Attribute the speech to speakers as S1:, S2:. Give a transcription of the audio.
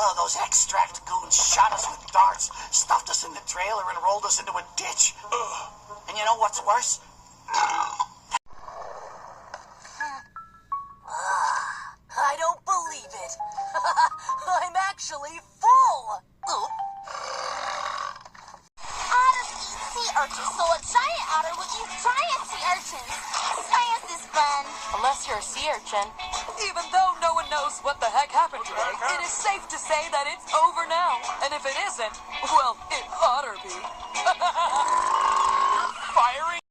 S1: Oh, those extract goons shot us with darts, stuffed us in the trailer, and rolled us into a ditch. And you know what's worse?
S2: I don't believe it. I'm actually full.
S3: Otters eat sea urchins, so a giant otter will eat giant sea urchins. Science is fun.
S2: Unless you're a sea urchin. Even though no one knows what the heck happened today, it is safe to say that it's over now. And if it isn't, well, it oughter be.
S4: Firing